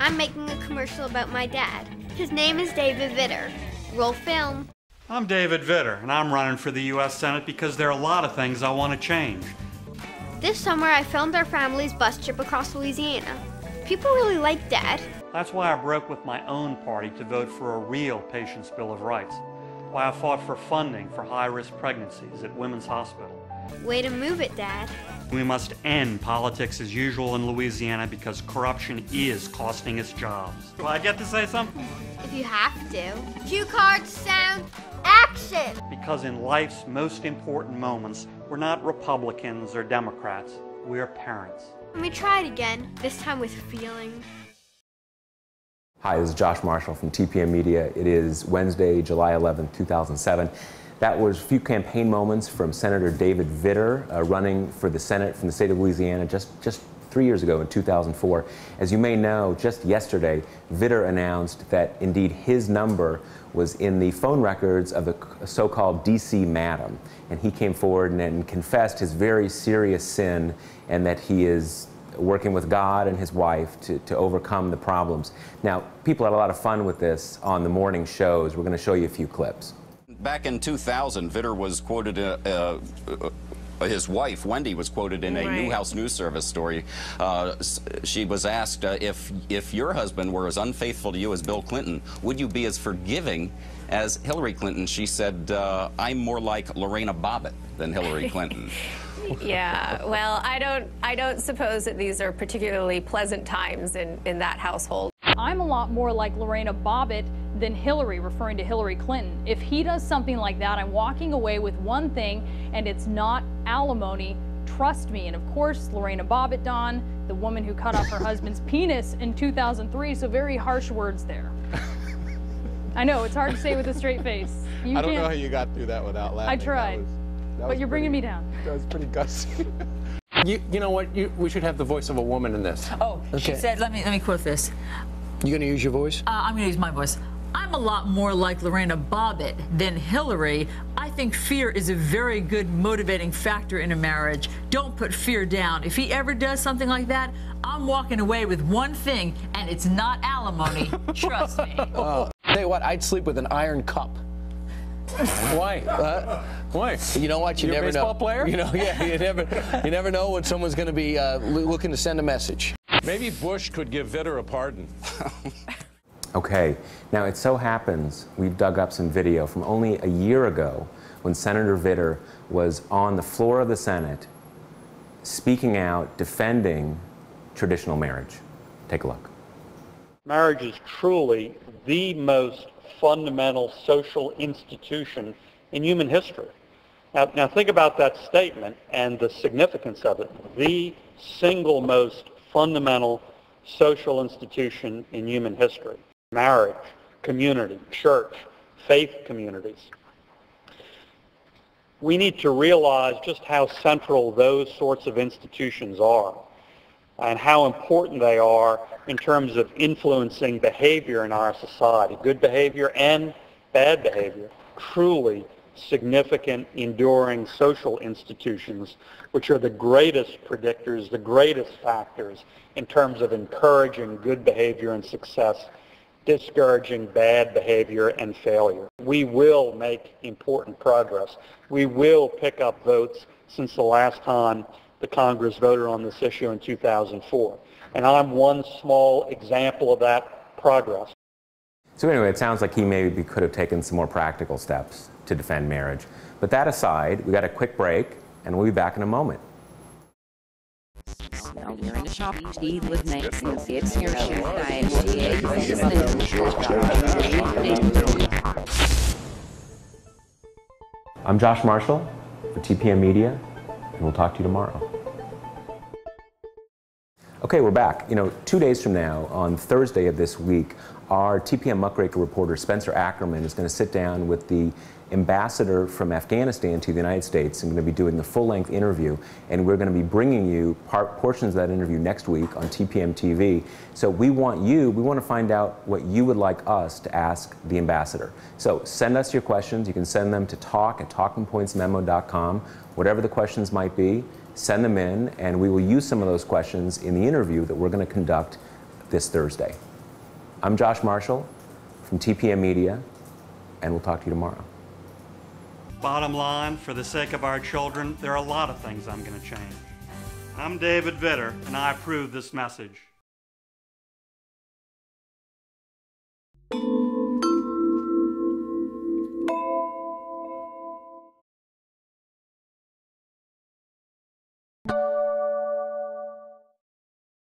I'm making a commercial about my dad. His name is David Vitter. Roll film. I'm David Vitter, and I'm running for the U.S. Senate because there are a lot of things I want to change. This summer, I filmed our family's bus trip across Louisiana. People really like Dad. That's why I broke with my own party to vote for a real Patient's Bill of Rights. Why I fought for funding for high-risk pregnancies at Women's Hospital. Way to move it, Dad. We must end politics as usual in Louisiana because corruption is costing us jobs. Do I get to say something? If you have to. Cue cards, sound, action! Because in life's most important moments, we're not Republicans or Democrats. We're parents. Let me try it again, this time with feeling. Hi, this is Josh Marshall from TPM Media. It is Wednesday, July 11th, 2007. That was a few campaign moments from Senator David Vitter running for the Senate from the state of Louisiana just 3 years ago in 2004. As you may know, just yesterday, Vitter announced that indeed his number was in the phone records of the so-called DC Madam. And he came forward and confessed his very serious sin and that he is working with God and his wife to overcome the problems. Now, people had a lot of fun with this on the morning shows. We're going to show you a few clips. Back in 2000, Vitter was quoted, his wife, Wendy, was quoted in a Newhouse News Service story. She was asked, if your husband were as unfaithful to you as Bill Clinton, would you be as forgiving as Hillary Clinton? She said, I'm more like Lorena Bobbitt than Hillary Clinton. Yeah, well, I don't suppose that these are particularly pleasant times in that household. I'm a lot more like Lorena Bobbitt than Hillary, referring to Hillary Clinton. If he does something like that, I'm walking away with one thing, and it's not alimony. Trust me. And of course, Lorena Bobbitt, Don, the woman who cut off her husband's penis in 2003, so very harsh words there. I know, it's hard to say with a straight face. I don't know how you got through that without laughing. I tried, but you're bringing me down. That was pretty gutsy. You know what? We should have the voice of a woman in this. Oh, okay. She said, let me quote this. You going to use your voice? I'm going to use my voice. I'm a lot more like Lorena Bobbitt than Hillary. I think fear is a very good motivating factor in a marriage. Don't put fear down. If he ever does something like that, I'm walking away with one thing, and it's not alimony. Trust me. Tell you what, I'd sleep with an iron cup. Why? Why? You know what? You never know. Baseball player? You know, yeah. You never know when someone's going to be looking to send a message. Maybe Bush could give Vitter a pardon. Okay, now it so happens we've dug up some video from only a year ago when Senator Vitter was on the floor of the Senate speaking out, defending traditional marriage. Take a look. Marriage is truly the most fundamental social institution in human history. Now think about that statement and the significance of it. The single most fundamental social institution in human history. Marriage, community, church, faith communities. We need to realize just how central those sorts of institutions are and how important they are in terms of influencing behavior in our society, good behavior and bad behavior. Truly significant, enduring social institutions, which are the greatest predictors, the greatest factors in terms of encouraging good behavior and success, discouraging bad behavior and failure. We will make important progress. We will pick up votes since the last time the Congress voted on this issue in 2004. And I'm one small example of that progress. So anyway, it sounds like he maybe could have taken some more practical steps to defend marriage. But that aside, we got a quick break, and we'll be back in a moment. You're in the shopping speed with it's your I'm Josh Marshall for TPM Media, and we'll talk to you tomorrow. Okay, we're back. You know, 2 days from now, on Thursday of this week, our TPM Muckraker reporter Spencer Ackerman is going to sit down with the ambassador from Afghanistan to the United States and going to be doing the full-length interview, and we're going to be bringing you portions of that interview next week on TPMtv. So we want to find out what you would like us to ask the ambassador. So send us your questions. You can send them to talk@talkingpointsmemo.com. Whatever the questions might be, send them in, and we will use some of those questions in the interview that we're going to conduct this Thursday. I'm Josh Marshall from TPM Media, and we'll talk to you tomorrow. Bottom line, for the sake of our children, there are a lot of things I'm going to change. I'm David Vitter, and I approve this message.